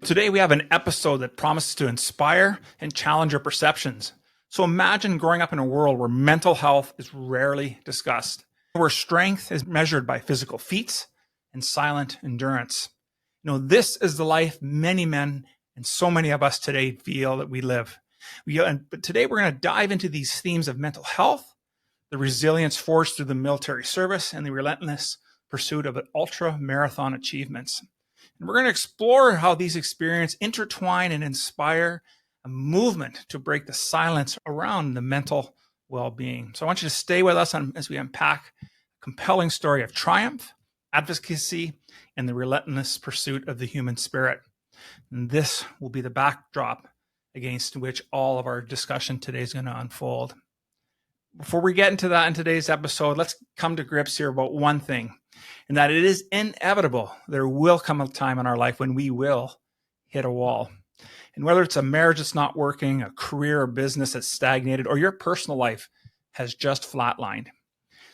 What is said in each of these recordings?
Today we have an episode that promises to inspire and challenge your perceptions. So imagine growing up in a world where mental health is rarely discussed, where strength is measured by physical feats and silent endurance. This is the life many men and so many of us today feel that we live. But today we're going to dive into these themes of mental health, the resilience forged through the military service, and the relentless pursuit of ultra-marathon achievements. And we're going to explore how these experiences intertwine and inspire a movement to break the silence around the mental well-being. So I want you to stay with us as we unpack a compelling story of triumph, advocacy, and the relentless pursuit of the human spirit. And this will be the backdrop against which all of our discussion today is going to unfold. Before we get into that in today's episode, let's come to grips here about one thing, and that it is inevitable. There will come a time in our life when we will hit a wall. And whether it's a marriage that's not working, a career or business that's stagnated, or your personal life has just flatlined.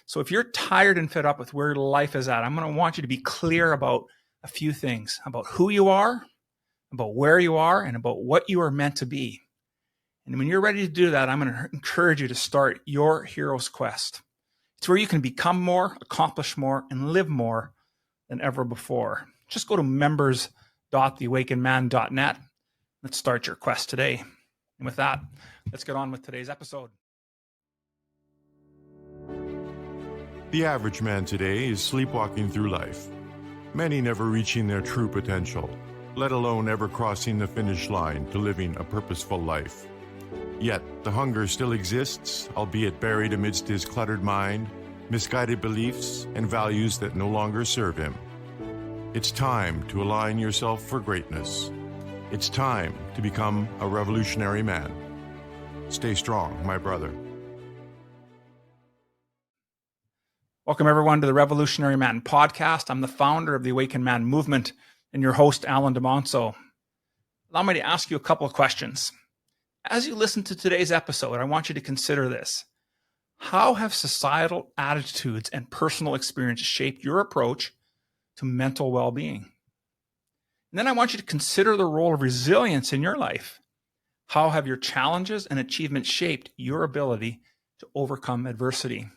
So if you're tired and fed up with where life is at, I'm going to want you to be clear about a few things, about who you are, about where you are, and about what you are meant to be. And when you're ready to do that, I'm going to encourage you to start your hero's quest. It's where you can become more, accomplish more, and live more than ever before. Just go to members.theawakenedman.net. Let's start your quest today. And with that, let's get on with today's episode. The average man today is sleepwalking through life, many never reaching their true potential, let alone ever crossing the finish line to living a purposeful life. Yet, the hunger still exists, albeit buried amidst his cluttered mind, misguided beliefs, and values that no longer serve him. It's time to align yourself for greatness. It's time to become a revolutionary man. Stay strong, my brother. Welcome, everyone, to the Revolutionary Man podcast. I'm the founder of the Awakened Man movement and your host, Alan DeMonso. Allow me to ask you a couple of questions. As you listen to today's episode, I want you to consider this. How have societal attitudes and personal experiences shaped your approach to mental well-being? And then I want you to consider the role of resilience in your life. How have your challenges and achievements shaped your ability to overcome adversity?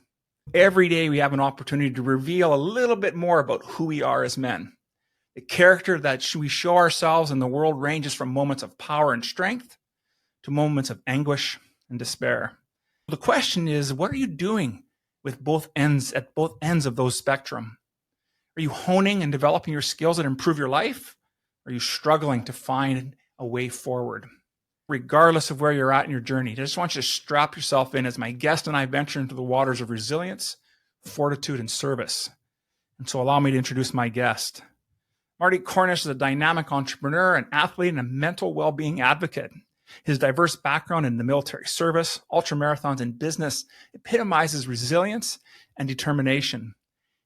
Every day we have an opportunity to reveal a little bit more about who we are as men. The character that we show ourselves in the world ranges from moments of power and strength to moments of anguish and despair. The question is, what are you doing with both ends of those spectrum? Are you honing and developing your skills that improve your life? Or are you struggling to find a way forward? Regardless of where you're at in your journey, I just want you to strap yourself in as my guest and I venture into the waters of resilience, fortitude, and service. And so allow me to introduce my guest. Marty Cornish is a dynamic entrepreneur, an athlete, and a mental well-being advocate. His diverse background in the military service, ultramarathons, and business epitomizes resilience and determination.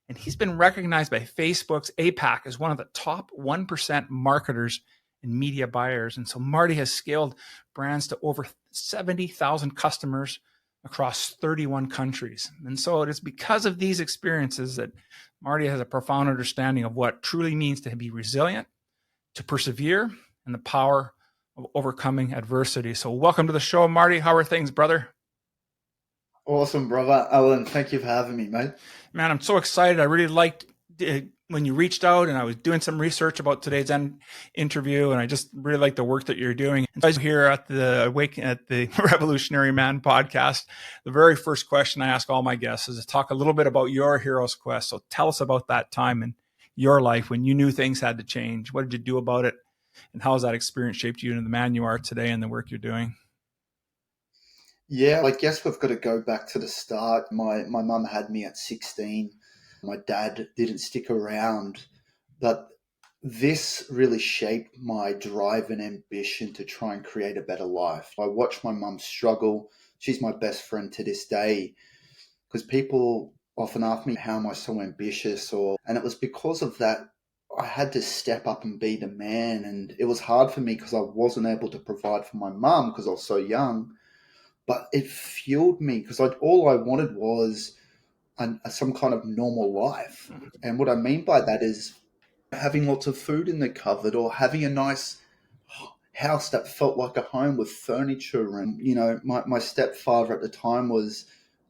And he's been recognized by Facebook's APAC as one of the top 1% marketers and media buyers. And so Marty has scaled brands to over 70,000 customers across 31 countries. And so it is because of these experiences that Marty has a profound understanding of what truly means to be resilient, to persevere, and the power of overcoming adversity. So welcome to the show, Marty. How are things, brother? Awesome, brother. Alan, thank you for having me, mate. Man, I'm so excited. I really liked when you reached out, and I was doing some research about today's interview, and I just really like the work that you're doing. And so here at the Revolutionary Man podcast, the very first question I ask all my guests is to talk a little bit about your hero's quest. So tell us about that time in your life when you knew things had to change. What did you do about it? And how has that experience shaped you into the man you are today and the work you're doing? Yeah, I guess we've got to go back to the start. My mum had me at 16. My dad didn't stick around, but this really shaped my drive and ambition to try and create a better life. I watched my mum struggle. She's my best friend to this day because people often ask me, how am I so ambitious? And it was because of that. I had to step up and be the man. And it was hard for me because I wasn't able to provide for my mum because I was so young. But it fueled me because all I wanted was some kind of normal life. And what I mean by that is having lots of food in the cupboard or having a nice house that felt like a home with furniture. And, my stepfather at the time was,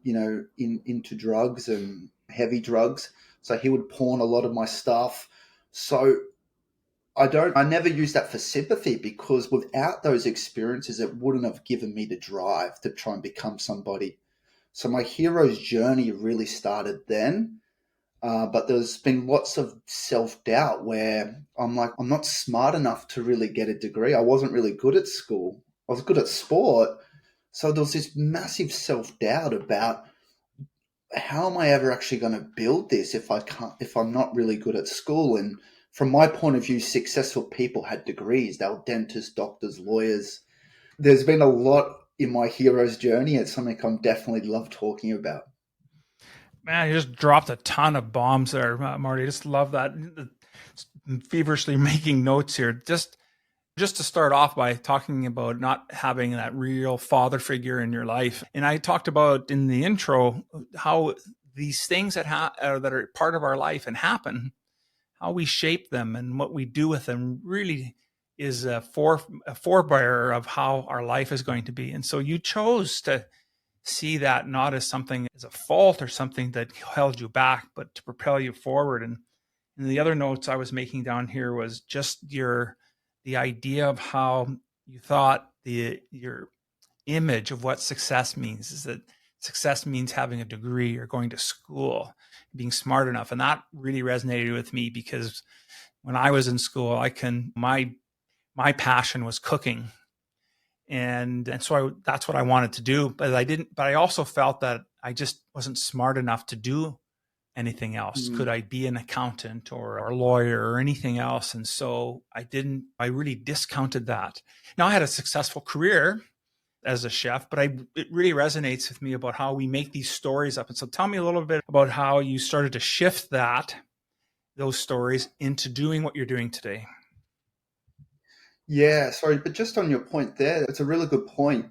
into drugs and heavy drugs. So he would pawn a lot of my stuff. So I never used that for sympathy, because without those experiences, it wouldn't have given me the drive to try and become somebody. So my hero's journey really started then. But there's been lots of self-doubt where I'm like, I'm not smart enough to really get a degree. I wasn't really good at school. I was good at sport. So there was this massive self-doubt about, how am I ever actually going to build this if I'm not really good at school? And from my point of view, successful people had degrees. They were dentists, doctors, lawyers. There's been a lot in my hero's journey. It's something I'm definitely love talking about. Man, you just dropped a ton of bombs there, Marty. I just love that. Feverishly making notes here. Just to start off by talking about not having that real father figure in your life. And I talked about in the intro how these things that are part of our life and happen, how we shape them and what we do with them really is a forebearer of how our life is going to be. And so you chose to see that not as something as a fault or something that held you back, but to propel you forward. And the other notes I was making down here was just the idea of how you thought your image of what success means is that success means having a degree or going to school, being smart enough. And that really resonated with me, because when I was in school, my passion was cooking. And so that's what I wanted to do, but I also felt that I just wasn't smart enough to do anything else. Could I be an accountant or a lawyer or anything else? And so I really discounted that. Now I had a successful career as a chef, but it really resonates with me about how we make these stories up. And so tell me a little bit about how you started to shift those stories into doing what you're doing today. Yeah, sorry, but just on your point there, it's a really good point.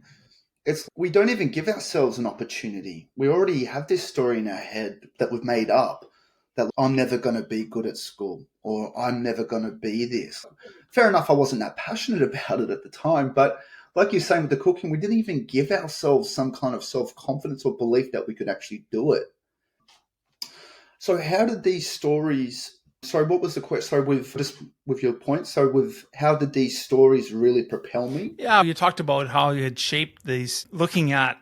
We don't even give ourselves an opportunity. We already have this story in our head that we've made up, that I'm never going to be good at school, or I'm never going to be this. Fair enough, I wasn't that passionate about it at the time, but like you're saying with the cooking, we didn't even give ourselves some kind of self-confidence or belief that we could actually do it. So how did these stories... Sorry, what was the question? Sorry, with your point. So how did these stories really propel me? Yeah, you talked about how you had shaped these, looking at,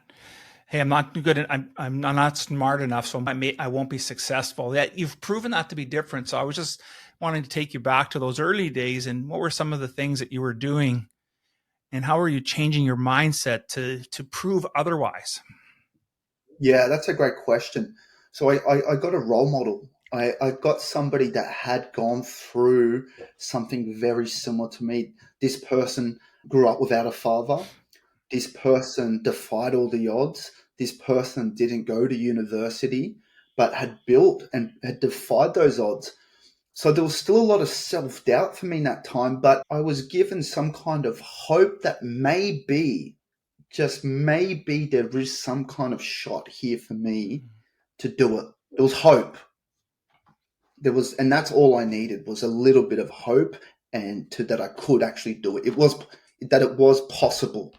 hey, I'm not good at, I'm not smart enough, so I won't be successful. Yeah, you've proven that to be different. So I was just wanting to take you back to those early days, and what were some of the things that you were doing, and how are you changing your mindset to prove otherwise? Yeah, that's a great question. So I got a role model. I got somebody that had gone through something very similar to me. This person grew up without a father. This person defied all the odds. This person didn't go to university, but had built and had defied those odds. So there was still a lot of self-doubt for me in that time, but I was given some kind of hope that maybe, just maybe, there is some kind of shot here for me to do it. There was hope. And that's all I needed, was a little bit of hope, and that I could actually do it. It was possible,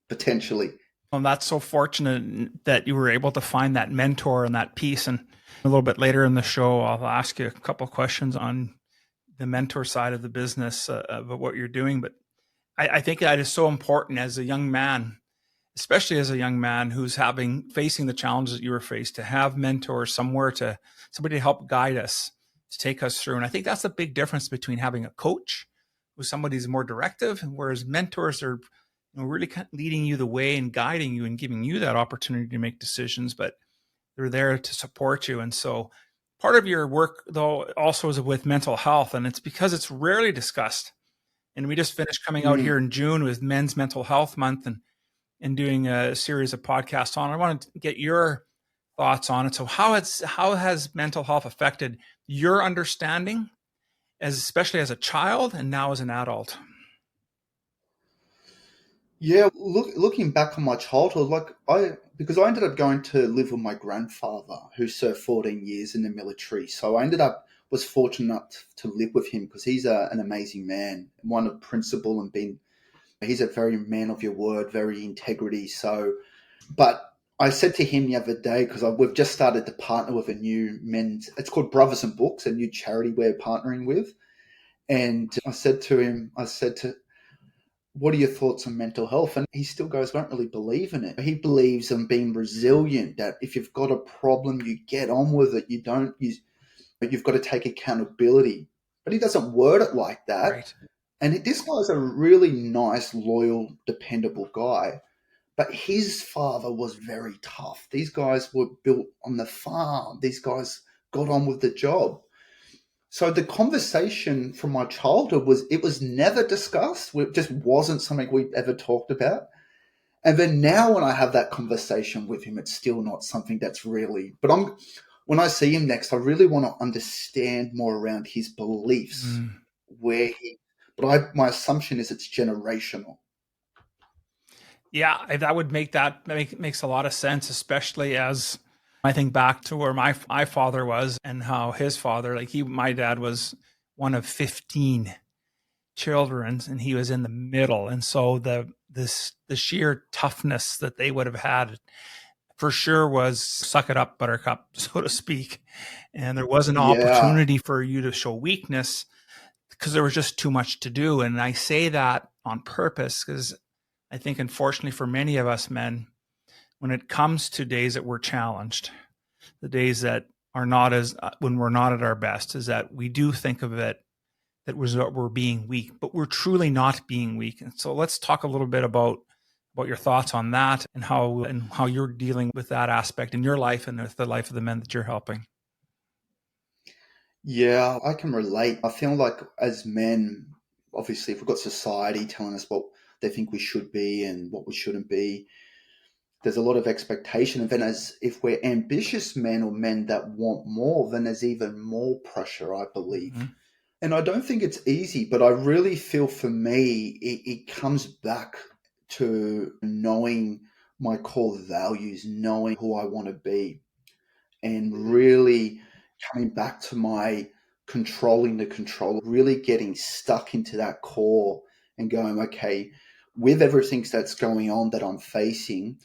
potentially. Well, that's so fortunate that you were able to find that mentor and that piece. And a little bit later in the show, I'll ask you a couple of questions on the mentor side of the business of what you're doing. But I think that is so important as a young man, especially as a young man who's facing the challenges that you were faced, to have mentors, somebody to help guide us, to take us through. And I think that's the big difference between having a coach, who's somebody who's more directive, whereas mentors are really kind of leading you the way and guiding you and giving you that opportunity to make decisions, but they're there to support you. And so part of your work, though, also is with mental health, and it's because it's rarely discussed. And we just finished coming out here in June with Men's Mental Health Month and doing a series of podcasts on. I wanted to get your thoughts on it. So how has mental health affected your understanding, especially as a child and now as an adult? Yeah, looking back on my childhood, because I ended up going to live with my grandfather, who served 14 years in the military. So was fortunate enough to live with him, because he's an amazing man, one of principle and been He's a very man of your word, very integrity. So, but I said to him the other day, because we've just started to partner with a new it's called Brothers and Books, a new charity we're partnering with. And I said to him, what are your thoughts on mental health? And he still goes, I don't really believe in it. He believes in being resilient, that if you've got a problem, you get on with it. You've got to take accountability. But he doesn't word it like that. Right. And this guy's a really nice, loyal, dependable guy. But his father was very tough. These guys were built on the farm. These guys got on with the job. So the conversation from my childhood was never discussed. It just wasn't something we ever talked about. And then now when I have that conversation with him, it's still not something that's really, but when I see him next, I really want to understand more around his beliefs, my assumption is it's generational. Yeah, that would makes a lot of sense, especially as I think back to where my father was and how his father, my dad was one of 15 children and he was in the middle. And so the sheer toughness that they would have had for sure was suck it up, buttercup, so to speak. And there was an opportunity for you to show weakness because there was just too much to do. And I say that on purpose because I think, unfortunately, for many of us men, when it comes to days that we're challenged, the days that are not when we're not at our best, is that we do think of it that we're being weak, but we're truly not being weak. And so let's talk a little bit about your thoughts on that and how you're dealing with that aspect in your life and with the life of the men that you're helping. Yeah, I can relate. I feel like as men, obviously, if we've got society telling us what they think we should be and what we shouldn't be, there's a lot of expectation. And then if we're ambitious men or men that want more, then there's even more pressure, I believe. Mm-hmm. And I don't think it's easy, but I really feel for me, it comes back to knowing my core values, knowing who I want to be, and really coming back to my controlling the control, really getting stuck into that core and going, okay, with everything that's going on that I'm facing,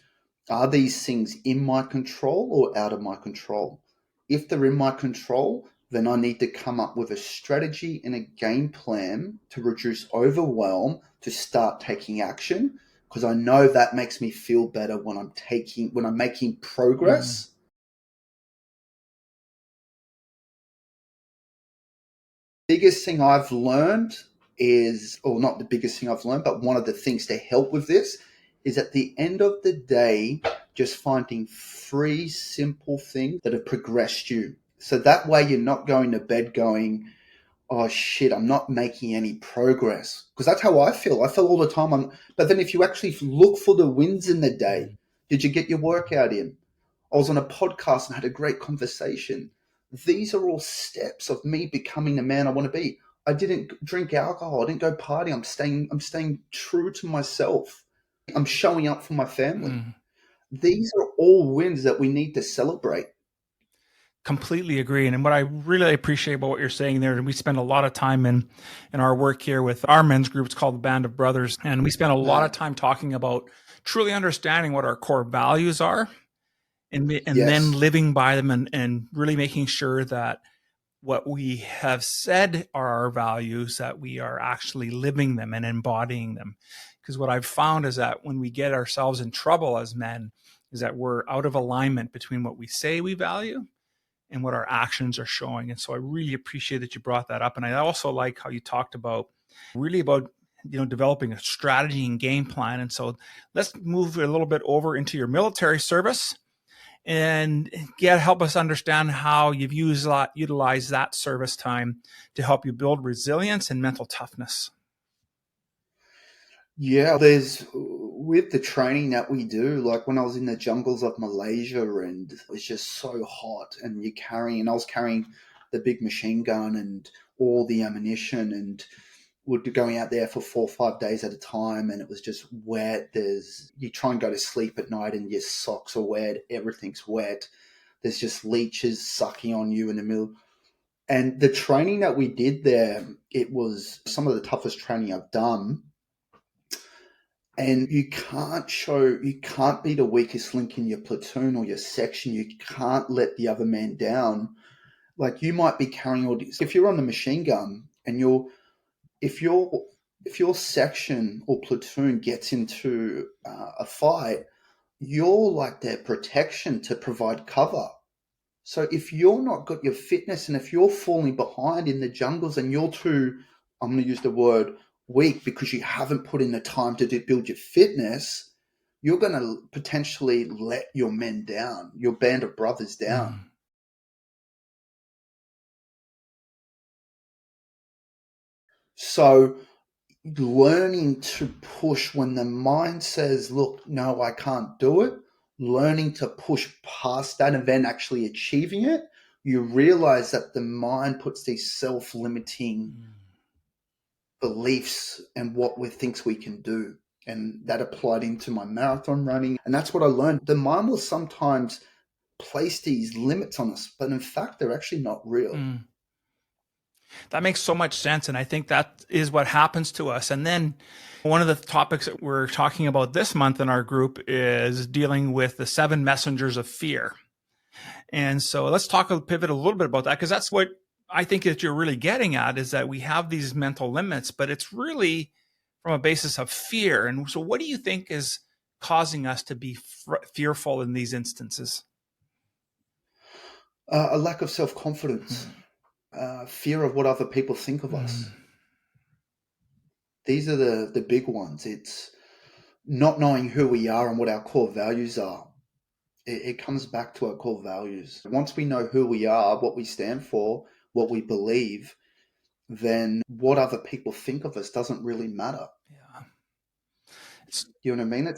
are these things in my control or out of my control? If they're in my control, then I need to come up with a strategy and a game plan to reduce overwhelm, to start taking action, because I know that makes me feel better when I'm making progress. Biggest thing I've learned is, or not the biggest thing I've learned, but one of the things to help with this is at the end of the day, just finding 3 simple things that have progressed you. So that way you're not going to bed going, oh shit, I'm not making any progress. Because that's how I feel. I feel all the time. But then if you actually look for the wins in the day, did you get your workout in? I was on a podcast and had a great conversation. These are all steps of me becoming the man I want to be. I didn't drink alcohol. I didn't go party. I'm staying true to myself. I'm showing up for my family. These are all wins that we need to celebrate. Completely agree. And what I really appreciate about what you're saying there, and we spend a lot of time in our work here with our men's group, it's called the Band of Brothers. And we spend a lot of time talking about truly understanding what our core values are and then living by them and really making sure that what we have said are our values, that we are actually living them and embodying them. Because what I've found is that when we get ourselves in trouble as men is that we're out of alignment between what we say we value and what our actions are showing. And so I really appreciate that you brought that up. And I also like how you talked about developing a strategy and game plan. And so let's move a little bit over into your military service and help us understand how you've utilized that service time to help you build resilience and mental toughness. Yeah, with the training that we do, like when I was in the jungles of Malaysia and it was just so hot and I was carrying the big machine gun and all the ammunition, and we'd be going out there for 4 or 5 days at a time, and it was just wet. You try and go to sleep at night and your socks are wet, everything's wet. There's just leeches sucking on you in the middle. And the training that we did there, it was some of the toughest training I've done. And you can't be the weakest link in your platoon or your section. You can't let the other man down. Like, you might be carrying all this. If you're on the machine gun and if your section or platoon gets into a fight, you're like their protection to provide cover. So if you're not got your fitness, and if you're falling behind in the jungles and you're too, I'm going to use the word weak, because you haven't put in the time to build your fitness, you're going to potentially let your men down, your band of brothers down. Mm. So learning to push when the mind says, look, no, I can't do it, learning to push past that and then actually achieving it, you realize that the mind puts these self-limiting beliefs and what we thinks we can do. And that applied into my marathon running. And that's what I learned. The mind will sometimes place these limits on us, but in fact, they're actually not real. Mm. That makes so much sense. And I think that is what happens to us. And then one of the topics that we're talking about this month in our group is dealing with the 7 messengers of fear. And so let's pivot a little bit about that, because that's what I think that you're really getting at, is that we have these mental limits, but it's really from a basis of fear. And so what do you think is causing us to be fearful in these instances? A lack of self-confidence. Fear of what other people think of us. These are the big ones. It's not knowing who we are and what our core values are. It comes back to our core values. Once we know who we are, what we stand for, what we believe, then what other people think of us doesn't really matter. Yeah. You know what I mean?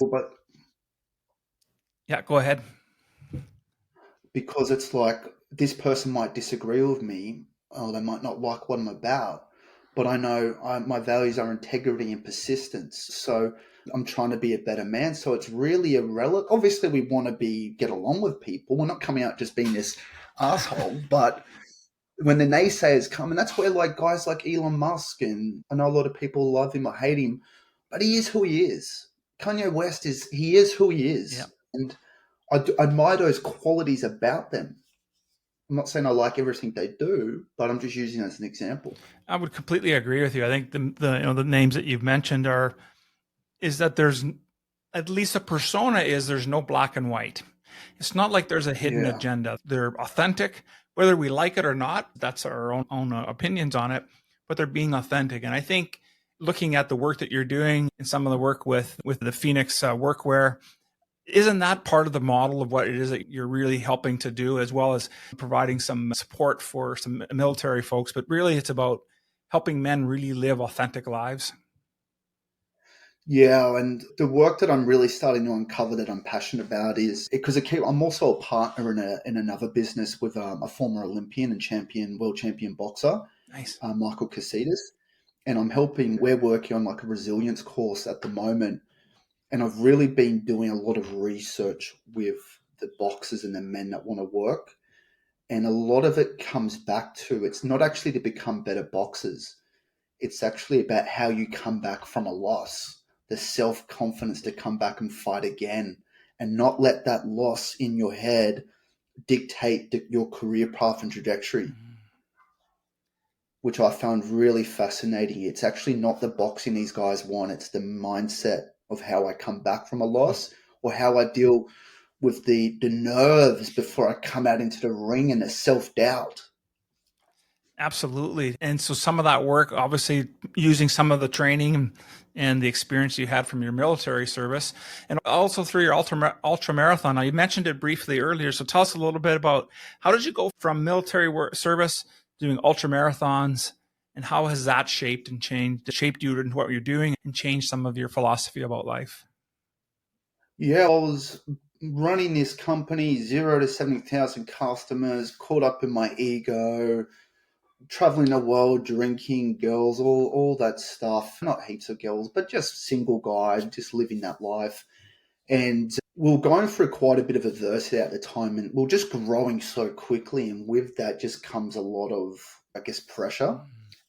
Yeah, go ahead. Because it's like, this person might disagree with me, or they might not like what I'm about, but I know my values are integrity and persistence. So I'm trying to be a better man. So it's really irrelevant. Obviously, we want to get along with people. We're not coming out just being this asshole, but when the naysayers come, and that's where like guys like Elon Musk, and I know a lot of people love him or hate him, but he is who he is. Kanye West is who he is. Yeah. And I admire those qualities about them. I'm not saying I like everything they do, but I'm just using it as an example. I would completely agree with you. I think the names that you've mentioned is that there's at least a persona there's no black and white. It's not like there's a hidden agenda. They're authentic, whether we like it or not. That's our own opinions on it, but they're being authentic. And I think looking at the work that you're doing and some of the work with the Phoenix Workwear, isn't that part of the model of what it is that you're really helping to do, as well as providing some support for some military folks? But really, it's about helping men really live authentic lives. Yeah, and the work that I'm really starting to uncover that I'm passionate about is because I'm also a partner in another business with a former Olympian and world champion boxer, Nice. Michael Casitas, and we're working on like a resilience course at the moment. And I've really been doing a lot of research with the boxers and the men that want to work. And a lot of it comes back to, it's not actually to become better boxers. It's actually about how you come back from a loss, the self-confidence to come back and fight again, and not let that loss in your head dictate your career path and trajectory, which I found really fascinating. It's actually not the boxing these guys want. It's the mindset of how I come back from a loss, or how I deal with the nerves before I come out into the ring, and the self-doubt. Absolutely. And so some of that work, obviously using some of the training and the experience you had from your military service, and also through your ultra marathon. Now, you mentioned it briefly earlier. So tell us a little bit about, how did you go from military service doing ultra marathons, and how has that shaped you into what you're doing, and changed some of your philosophy about life? Yeah, I was running this company, 0 to 70,000 customers, caught up in my ego, traveling the world, drinking, girls, all that stuff. Not heaps of girls, but just single guy, just living that life. And we were going through quite a bit of adversity at the time, and we were just growing so quickly. And with that just comes a lot of, I guess, pressure.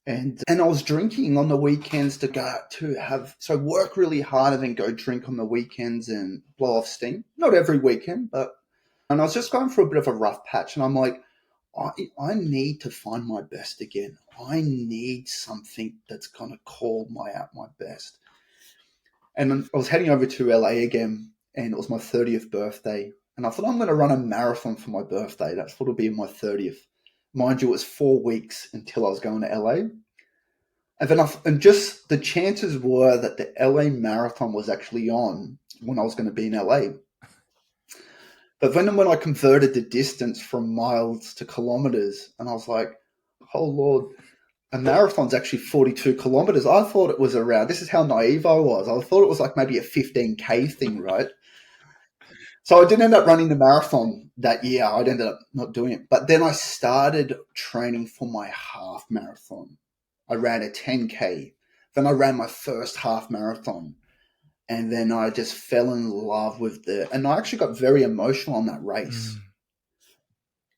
And I was drinking on the weekends so work really hard and then go drink on the weekends and blow off steam. Not every weekend, and I was just going through a bit of a rough patch, and I'm like, I need to find my best again. I need something that's going to call out my best. And I was heading over to LA again, and it was my 30th birthday. And I thought, I'm going to run a marathon for my birthday. That's what will be my 30th. Mind you, it was 4 weeks until I was going to LA. And just the chances were that the LA marathon was actually on when I was going to be in LA. But then when I converted the distance from miles to kilometers, and I was like, oh Lord, a marathon's actually 42 kilometers. I thought it was around, this is how naive I was. I thought it was like maybe a 15K thing, right? So I didn't end up running the marathon that year. I ended up not doing it. But then I started training for my half marathon. I ran a 10K. Then I ran my first half marathon. And then I just fell in love with and I actually got very emotional on that race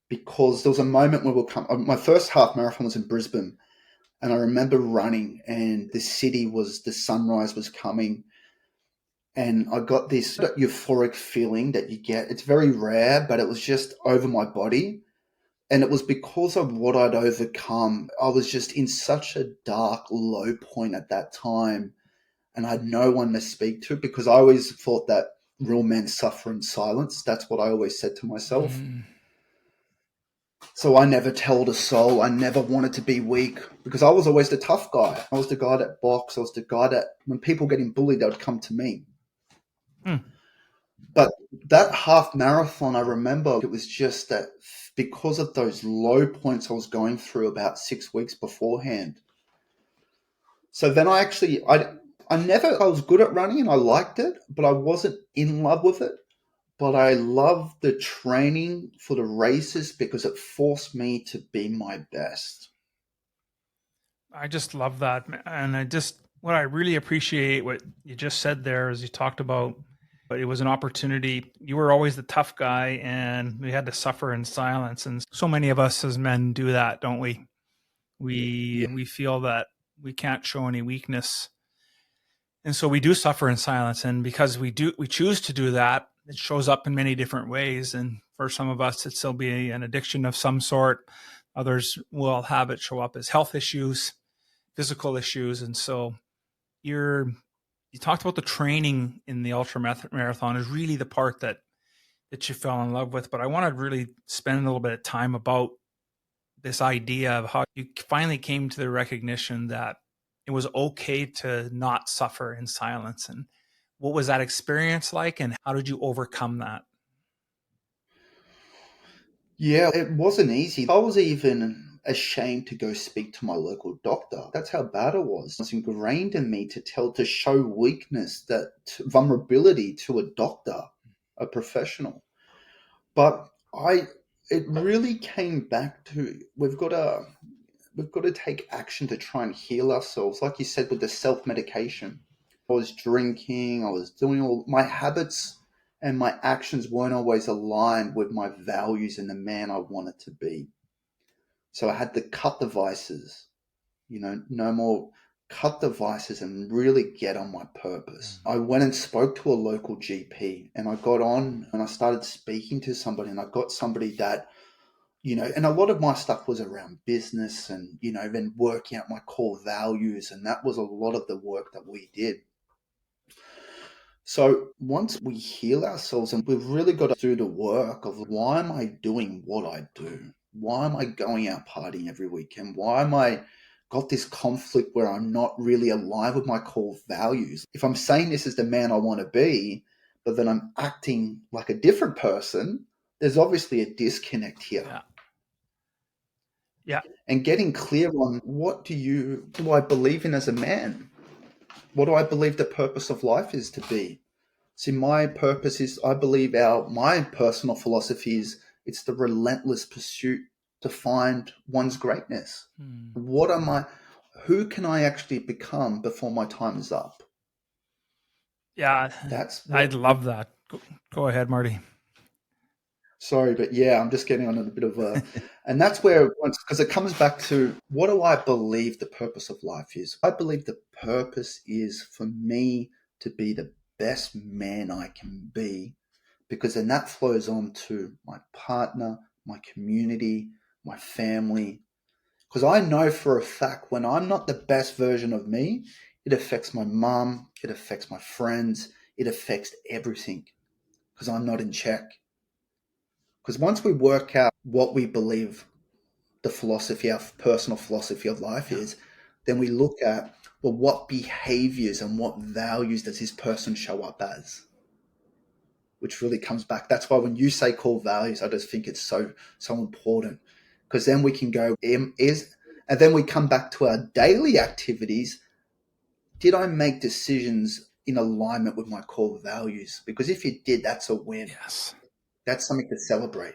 because there was a moment where my first half marathon was in Brisbane. And I remember running, and the sunrise was coming. And I got this euphoric feeling that you get. It's very rare, but it was just over my body. And it was because of what I'd overcome. I was just in such a dark, low point at that time. And I had no one to speak to, because I always thought that real men suffer in silence. That's what I always said to myself. So I never told a soul. I never wanted to be weak, because I was always the tough guy. I was the guy that boxed. I was the guy that when people getting bullied, they would come to me. But that half marathon, I remember it was just that because of those low points I was going through about 6 weeks beforehand. So then I was good at running and I liked it, but I wasn't in love with it. But I loved the training for the races because it forced me to be my best. I just love that. And what I really appreciate what you just said there is you talked about, but it was an opportunity. You were always the tough guy and we had to suffer in silence. And so many of us as men do that, don't we? We feel that we can't show any weakness. And so we do suffer in silence. And because we choose to do that, it shows up in many different ways. And for some of us, it still be an addiction of some sort. Others will have it show up as health issues, physical issues. And so you talked about the training in the ultra marathon is really the part that you fell in love with. But I want to really spend a little bit of time about this idea of how you finally came to the recognition that it was okay to not suffer in silence. And what was that experience like, and how did you overcome that? Yeah, it wasn't easy. I was even ashamed to go speak to my local doctor. That's how bad it was. It's ingrained in me to show weakness, vulnerability to a doctor, a professional. But it really came back to we've got to take action to try and heal ourselves. Like you said, with the self-medication. I was drinking, I was doing all my habits, and my actions weren't always aligned with my values and the man I wanted to be. So I had to cut the vices, no more cut the vices and really get on my purpose. I went and spoke to a local GP, and I got on and I started speaking to somebody, and I got somebody that, and a lot of my stuff was around business and, then working out my core values. And that was a lot of the work that we did. So once we heal ourselves, and we've really got to do the work of why am I doing what I do? Why am I going out partying every weekend? Why am I got this conflict where I'm not really aligned with my core values? If I'm saying this is the man I want to be, but then I'm acting like a different person, there's obviously a disconnect here. Yeah. And getting clear on what do I believe in as a man? What do I believe the purpose of life is to be? See, my purpose is, I believe my personal philosophy is, it's the relentless pursuit to find one's greatness. Who can I actually become before my time is up? Yeah, I'd love that. Go ahead, Marty. Sorry, but yeah, I'm just getting on a bit of a, and that's where, because it comes back to what do I believe the purpose of life is? I believe the purpose is for me to be the best man I can be, because then that flows on to my partner, my community, my family. Because I know for a fact when I'm not the best version of me, it affects my mum, it affects my friends, it affects everything because I'm not in check. Because once we work out what we believe the philosophy, our personal philosophy of life is, then we look at, well, what behaviors and what values does this person show up as? Which really comes back. That's why when you say core values, I just think it's so important. Because then we can go, and then we come back to our daily activities. Did I make decisions in alignment with my core values? Because if you did, that's a win. Yes. That's something to celebrate.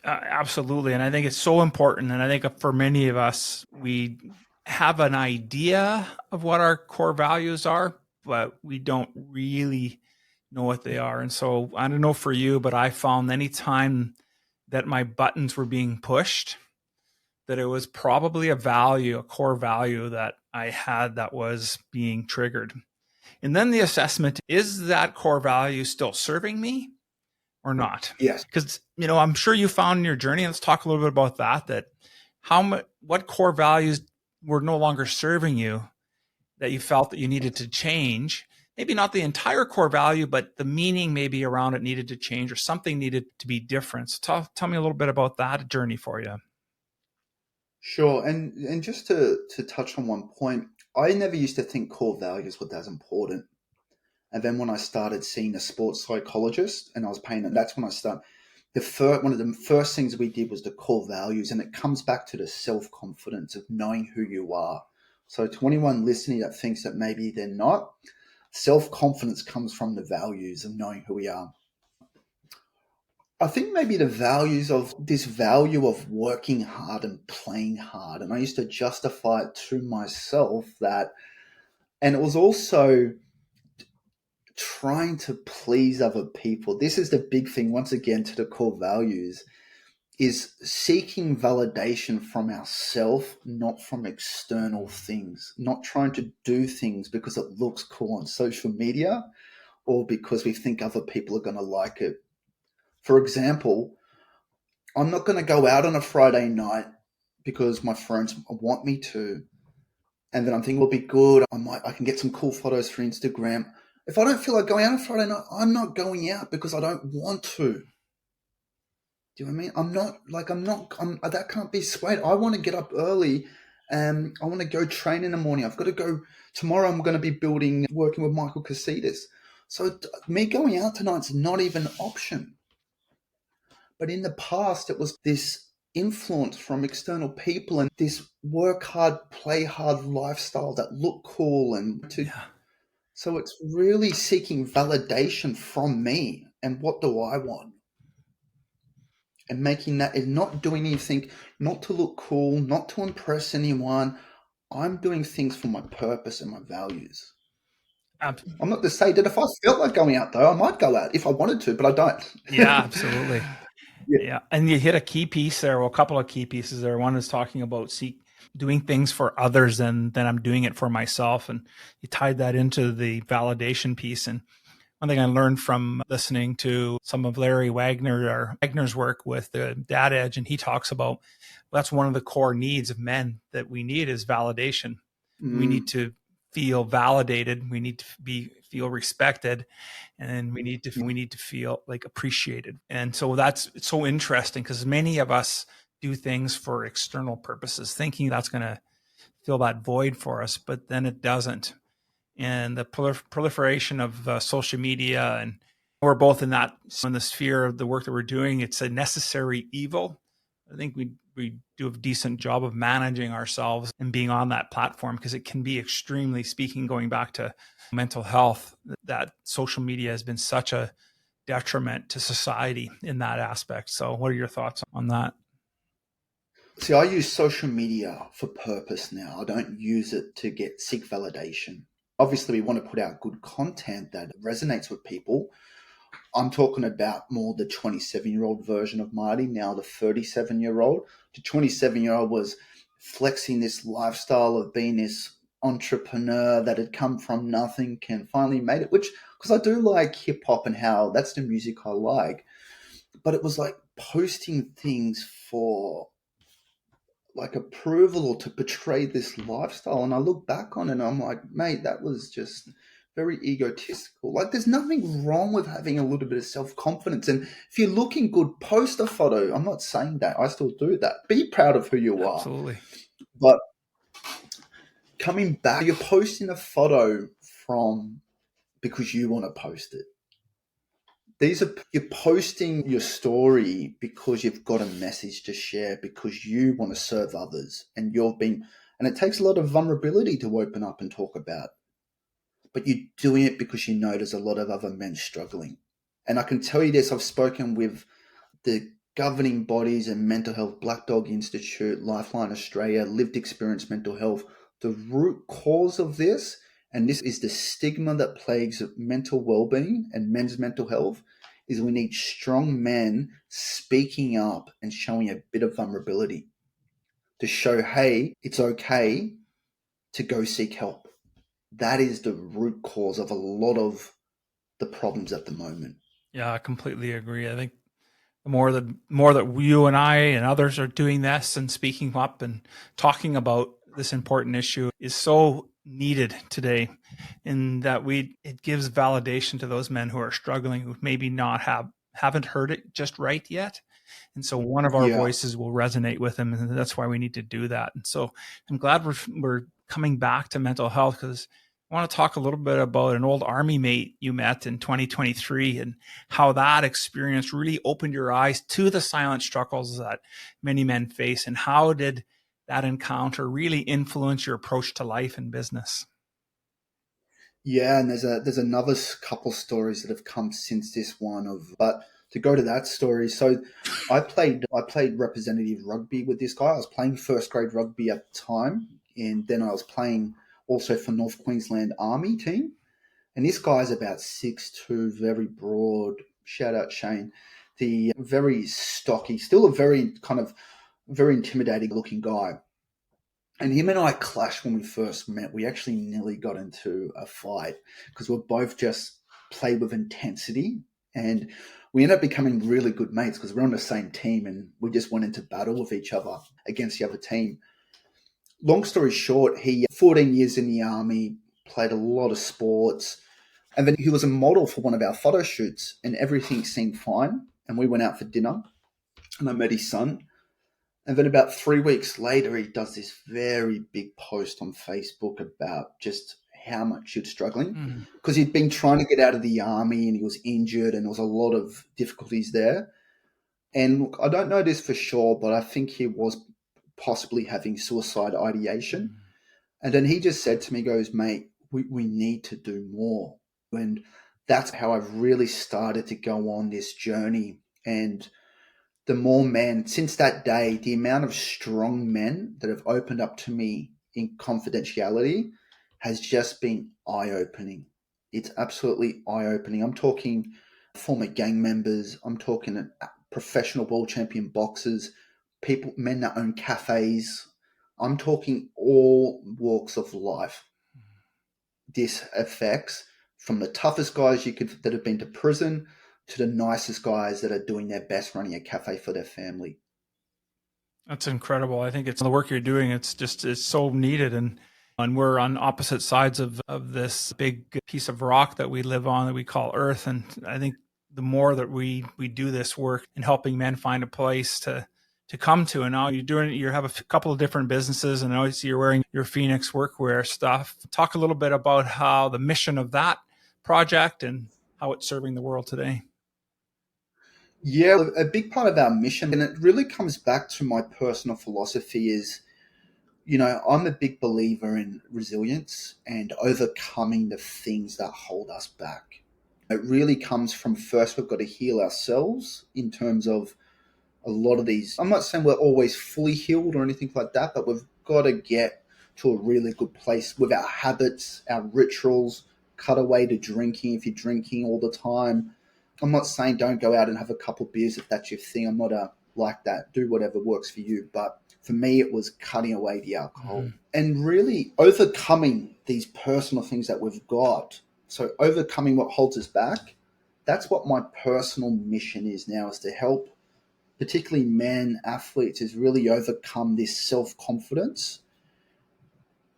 Absolutely. And I think it's so important. And I think for many of us, we have an idea of what our core values are, but we don't really know what they are. And so I don't know for you, but I found anytime that my buttons were being pushed, that it was probably a value, a core value that I had that was being triggered. And then the assessment, is that core value still serving me or not? Yes. Because, I'm sure you found in your journey, let's talk a little bit about that what core values were no longer serving you that you felt that you needed to change. Maybe not the entire core value, but the meaning maybe around it needed to change or something needed to be different. So tell me a little bit about that journey for you. Sure. And just to touch on one point, I never used to think core values were as important. And then when I started seeing a sports psychologist and I was paying them, that's when I started. One of the first things we did was the core values, and it comes back to the self-confidence of knowing who you are. So to anyone listening that thinks that maybe they're not, self-confidence comes from the values of knowing who we are. I think maybe the values of this value of working hard and playing hard. And I used to justify it to myself that, and it was also trying to please other people. This is the big thing, once again, to the core values, is seeking validation from ourselves, not from external things, not trying to do things because it looks cool on social media or because we think other people are going to like it. For example, I'm not going to go out on a Friday night because my friends want me to. And then I'm thinking, it'll be good. I can get some cool photos for Instagram. If I don't feel like going out on Friday night, I'm not going out because I don't want to. Do you know what I mean? That can't be swayed. I want to get up early and I want to go train in the morning. I've got to go tomorrow. I'm going to be working with Michael Casitas. So me going out tonight's not even an option. But in the past, it was this influence from external people and this work hard, play hard lifestyle that looked cool So it's really seeking validation from me and what do I want? And making that is not doing anything, not to look cool, not to impress anyone. I'm doing things for my purpose and my values. I'm not to say that if I felt like going out though, I might go out if I wanted to, but I don't. Yeah, absolutely. Yeah. And you hit a key piece there, well, a couple of key pieces there. One is talking about doing things for others and then I'm doing it for myself. And you tied that into the validation piece. And one thing I learned from listening to some of Larry Wagner's work with the Dad Edge, and he talks about that's one of the core needs of men that we need is validation. We need to feel validated. We need to feel respected, and we need to feel like appreciated. And so it's so interesting because many of us do things for external purposes, thinking that's going to fill that void for us, but then it doesn't. And the proliferation of social media, and we're both in the sphere of the work that we're doing. It's a necessary evil. I think we do a decent job of managing ourselves and being on that platform because it can be extremely, speaking going back to mental health, that social media has been such a detriment to society in that aspect. So what are your thoughts on that? See, I use social media for purpose now. I don't use it to seek validation. Obviously, we want to put out good content that resonates with people. I'm talking about more the 27-year-old version of Marty, now the 37-year-old. The 27-year-old was flexing this lifestyle of being this entrepreneur that had come from nothing and finally made it, which, because I do like hip hop and how that's the music I like, but it was like posting things for like approval or to portray this lifestyle. And I look back on it and I'm like, mate, that was just very egotistical. Like, there's nothing wrong with having a little bit of self-confidence. And if you're looking good, post a photo. I'm not saying that. I still do that. Be proud of who you are. Absolutely. But coming back, you're posting a photo from because you want to post it. You're posting your story because you've got a message to share, because you want to serve others, and it takes a lot of vulnerability to open up and talk about. But you're doing it because you know there's a lot of other men struggling. And I can tell you this, I've spoken with the governing bodies and mental health, Black Dog Institute, Lifeline Australia, Lived Experience Mental Health. The root cause of this, and this is the stigma that plagues mental well-being and men's mental health, is we need strong men speaking up and showing a bit of vulnerability to show, hey, it's okay to go seek help. That is the root cause of a lot of the problems at the moment. Yeah, I completely agree. I think the more that you and I and others are doing this and speaking up and talking about this important issue is so needed today, in that it gives validation to those men who are struggling, who maybe haven't heard it just right yet. And so one of our voices will resonate with them, and that's why we need to do that. And so I'm glad we're coming back to mental health, because I want to talk a little bit about an old army mate you met in 2023 and how that experience really opened your eyes to the silent struggles that many men face, and how did that encounter really influence your approach to life and business? Yeah, and there's another couple stories that have come since this one but to go to that story, so I played representative rugby with this guy. I was playing first grade rugby at the time, and then I was playing also for North Queensland Army team. And this guy's about 6'2", very broad. Shout out Shane. The very stocky, still a very intimidating looking guy. And him and I clashed when we first met. We actually nearly got into a fight because we're both just played with intensity. And we ended up becoming really good mates because we're on the same team, and we just went into battle with each other against the other team. Long story short, he 14 years in the army, played a lot of sports, and then he was a model for one of our photo shoots, and everything seemed fine. And we went out for dinner, and I met his son. And then about 3 weeks later, he does this very big post on Facebook about just how much he was struggling, because he'd been trying to get out of the army and he was injured, and there was a lot of difficulties there. And look, I don't know this for sure, but I think he was possibly having suicide ideation. And then he just said to me, goes, mate, we need to do more. And that's how I've really started to go on this journey. And the more men, since that day, the amount of strong men that have opened up to me in confidentiality has just been eye-opening. It's absolutely eye-opening. I'm talking former gang members. I'm talking professional world champion boxers, men that own cafes. I'm talking all walks of life. This affects from the toughest guys that have been to prison to the nicest guys that are doing their best running a cafe for their family. That's incredible. I think it's the work you're doing. It's so needed. And we're on opposite sides of this big piece of rock that we live on, that we call Earth. And I think the more that we do this work in helping men find a place to come to, and now you have a couple of different businesses, and I see you're wearing your Phoenix Workwear stuff. Talk a little bit about how the mission of that project and how it's serving the world today. Yeah, a big part of our mission, and it really comes back to my personal philosophy, is, I'm a big believer in resilience and overcoming the things that hold us back. It really comes from, first, we've got to heal ourselves in terms of a lot of these. I'm not saying we're always fully healed or anything like that, but we've got to get to a really good place with our habits, our rituals, cut away to drinking if you're drinking all the time. I'm not saying don't go out and have a couple beers if that's your thing. I'm not like that. Do whatever works for you. But for me, it was cutting away the alcohol and really overcoming these personal things that we've got. So overcoming what holds us back, that's what my personal mission is now, is to help particularly men athletes is really overcome this self-confidence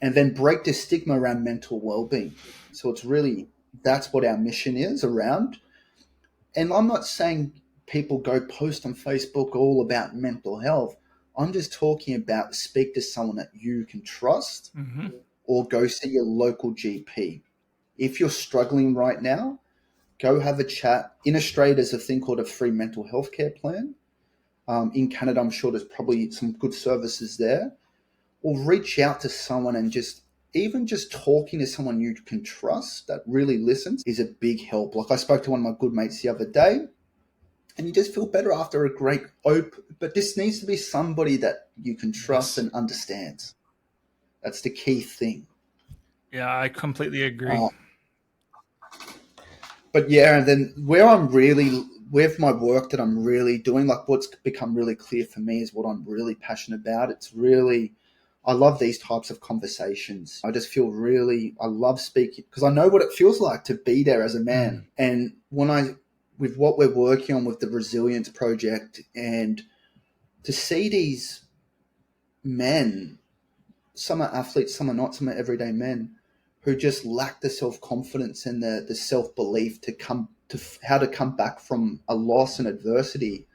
and then break the stigma around mental well-being. So it's really, that's what our mission is around. And I'm not saying people go post on Facebook all about mental health. I'm just talking about speak to someone that you can trust or go see your local GP. If you're struggling right now, go have a chat. In Australia, there's a thing called a free mental health care plan. In Canada, I'm sure there's probably some good services there. Or reach out to someone and even just talking to someone you can trust that really listens is a big help. Like I spoke to one of my good mates the other day, and you just feel better after a great but this needs to be somebody that you can trust and understands. That's the key thing. Yeah, I completely agree. But yeah, and then where I'm really, with my work that I'm really doing, like what's become really clear for me is what I'm really passionate about. It's really, I love these types of conversations. I just feel really, I love speaking because I know what it feels like to be there as a man. And with what we're working on with the Resilience Project, and to see these men, some are athletes, some are not, some are everyday men, who just lack the self-confidence and the self-belief to how to come back from a loss and adversity.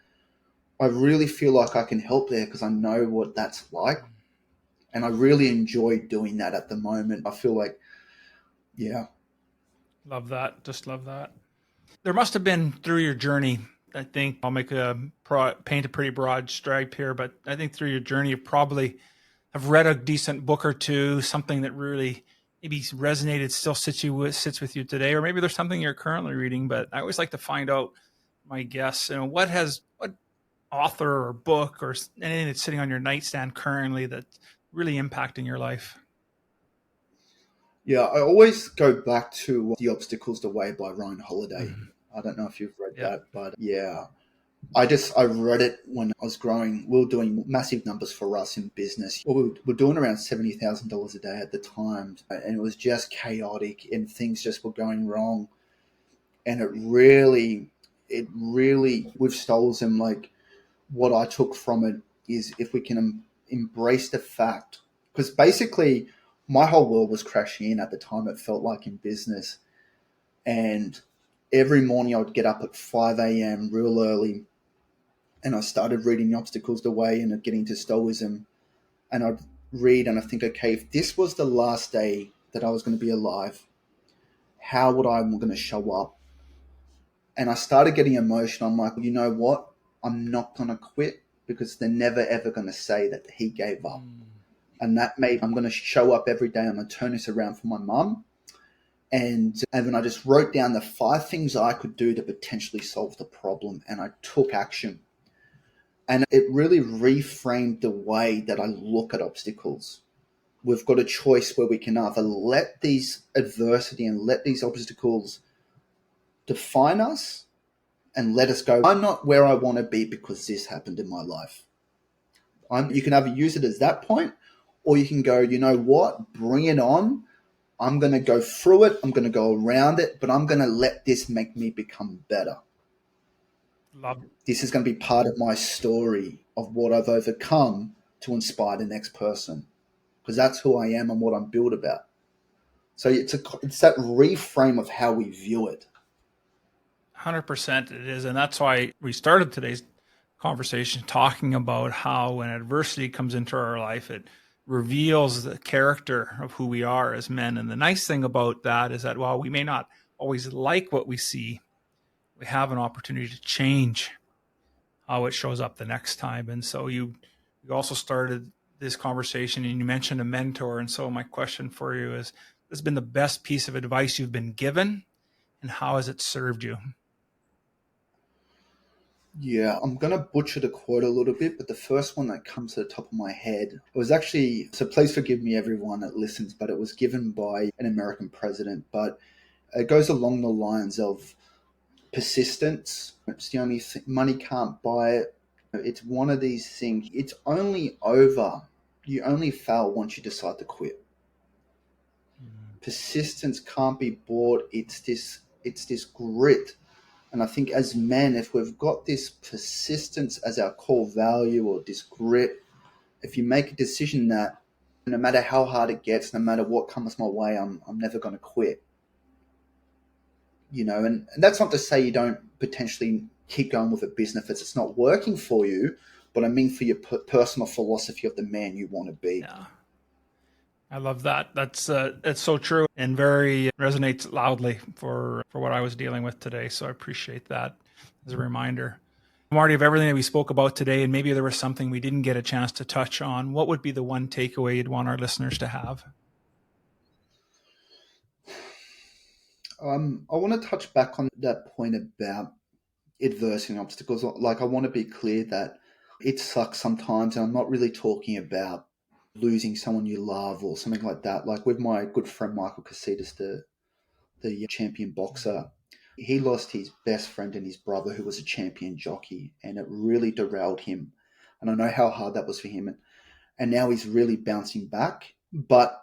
I really feel like I can help there because I know what that's like. And I really enjoy doing that at the moment. I feel like, yeah. Love that. Just love that. There must have been through your journey, I think I'll paint a pretty broad stripe here, but I think through your journey, you probably have read a decent book or two, something that really maybe resonated, still sits with you today, or maybe there's something you're currently reading. But I always like to find out, my guests, what author or book or anything that's sitting on your nightstand currently that's really impacting your life. Yeah, I always go back to The Obstacle's the Way by Ryan Holiday. I don't know if you've read that, but yeah. I read it when I was growing. We were doing massive numbers for us in business. We were doing around $70,000 a day at the time, and it was just chaotic and things just were going wrong. And it really, with Stolism, like what I took from it is if we can embrace the fact, because basically my whole world was crashing in at the time, it felt like, in business. And every morning I would get up at 5 a.m. real early, and I started reading The Obstacle's the Way and getting to Stoicism. And I'd read and I think, okay, if this was the last day that I was going to be alive, how would I going to show up? And I started getting emotional. I'm like, you know what? I'm not going to quit, because they're never, ever going to say that he gave up. And that I'm going to show up every day. I'm going to turn this around for my mum. And then I just wrote down the 5 things I could do to potentially solve the problem. And I took action. And it really reframed the way that I look at obstacles. We've got a choice where we can either let these adversity and let these obstacles define us and let us go, I'm not where I want to be because this happened in my life. You can either use it as that point, or you can go, you know what, bring it on. I'm going to go through it. I'm going to go around it, but I'm going to let this make me become better. Love it. This is going to be part of my story of what I've overcome to inspire the next person, because that's who I am and what I'm built about. So it's that reframe of how we view it. 100% it is. And that's why we started today's conversation talking about how when adversity comes into our life, it reveals the character of who we are as men. And the nice thing about that is that while we may not always like what we see, we have an opportunity to change how it shows up the next time. And so you also started this conversation and you mentioned a mentor. And so my question for you is, this has been the best piece of advice you've been given, and how has it served you? Yeah, I'm going to butcher the quote a little bit, but the first one that comes to the top of my head, it was actually, so please forgive me everyone that listens, but it was given by an American president, but it goes along the lines of, Persistence. It's the only thing. Money can't buy it. It's one of these things. It's only over. You only fail once you decide to quit. Persistence can't be bought. It's this grit. And I think as men, if we've got this persistence as our core value, or this grit, if you make a decision that no matter how hard it gets, no matter what comes my way, I'm never going to quit. And that's not to say you don't potentially keep going with a business if it's not working for you, but I mean for your personal philosophy of the man you want to be. Yeah. I love that. That's so true and very resonates loudly for what I was dealing with today. So I appreciate that as a reminder. Marty, of everything that we spoke about today, and maybe there was something we didn't get a chance to touch on, what would be the one takeaway you'd want our listeners to have? I want to touch back on that point about adversity and obstacles. Like, I want to be clear that it sucks sometimes, and I'm not really talking about losing someone you love or something like that. Like with my good friend Michael Casitas, the champion boxer, he lost his best friend and his brother who was a champion jockey, and it really derailed him. And I know how hard that was for him. And now he's really bouncing back. But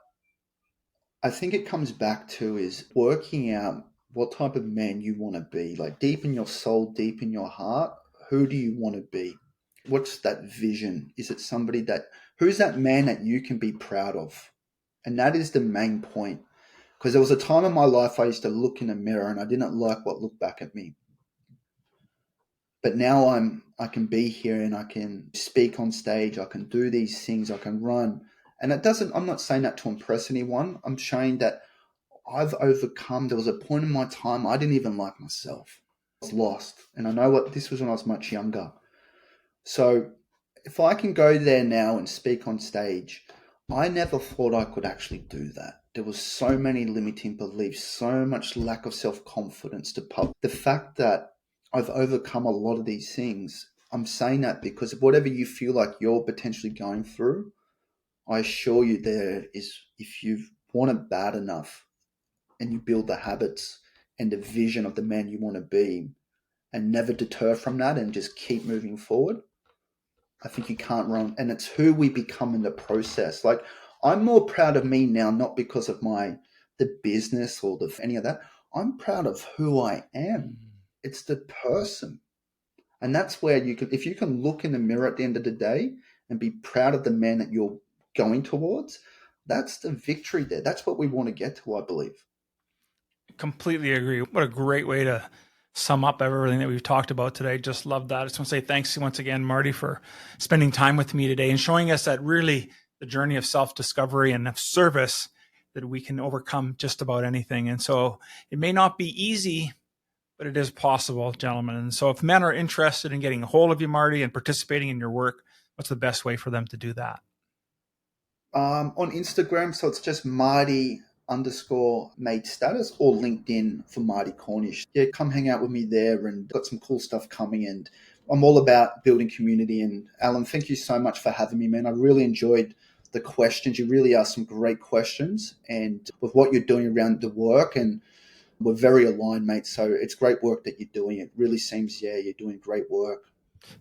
I think it comes back to is working out what type of man you want to be. Like deep in your soul, deep in your heart, who do you want to be? What's that vision? Is it somebody who's that man that you can be proud of? And that is the main point. Because there was a time in my life I used to look in a mirror and I didn't like what looked back at me. But now I can be here and I can speak on stage. I can do these things. I can run. And I'm not saying that to impress anyone. I'm showing that I've overcome. There was a point in my time I didn't even like myself. I was lost. And I know this was when I was much younger. So if I can go there now and speak on stage, I never thought I could actually do that. There was so many limiting beliefs, so much lack of self-confidence to pub. The fact that I've overcome a lot of these things, I'm saying that because whatever you feel like you're potentially going through, I assure you there is, if you want it bad enough and you build the habits and the vision of the man you want to be and never deter from that and just keep moving forward, I think you can't run. And it's who we become in the process. Like, I'm more proud of me now, not because of the business or any of that. I'm proud of who I am. It's the person. And that's where if you can look in the mirror at the end of the day and be proud of the man that you're going towards, that's the victory there. That's what we want to get to, I believe. Completely agree. What a great way to sum up everything that we've talked about today. Just love that. I just want to say thanks once again, Marty, for spending time with me today and showing us that really the journey of self-discovery and of service, that we can overcome just about anything. And so it may not be easy, but it is possible, gentlemen. And so if men are interested in getting a hold of you, Marty, and participating in your work, what's the best way for them to do that? On Instagram, so it's just Marty_made status, or LinkedIn for Marty Cornish. Yeah, come hang out with me there, and got some cool stuff coming. And I'm all about building community. And Alan, thank you so much for having me, man. I really enjoyed the questions. You really asked some great questions, and with what you're doing around the work, and we're very aligned, mate. So it's great work that you're doing. It really seems, you're doing great work.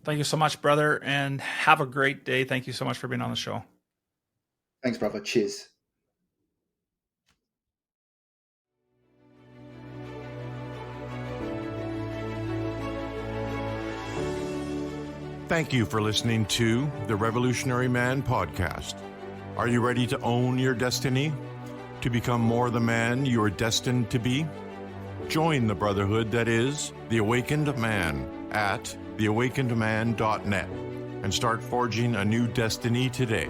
Thank you so much, brother, and have a great day. Thank you so much for being on the show. Thanks, brother. Cheers. Thank you for listening to the Revolutionary Man podcast. Are you ready to own your destiny? To become more the man you are destined to be? Join the brotherhood that is The Awakened Man at theawakenedman.net and start forging a new destiny today.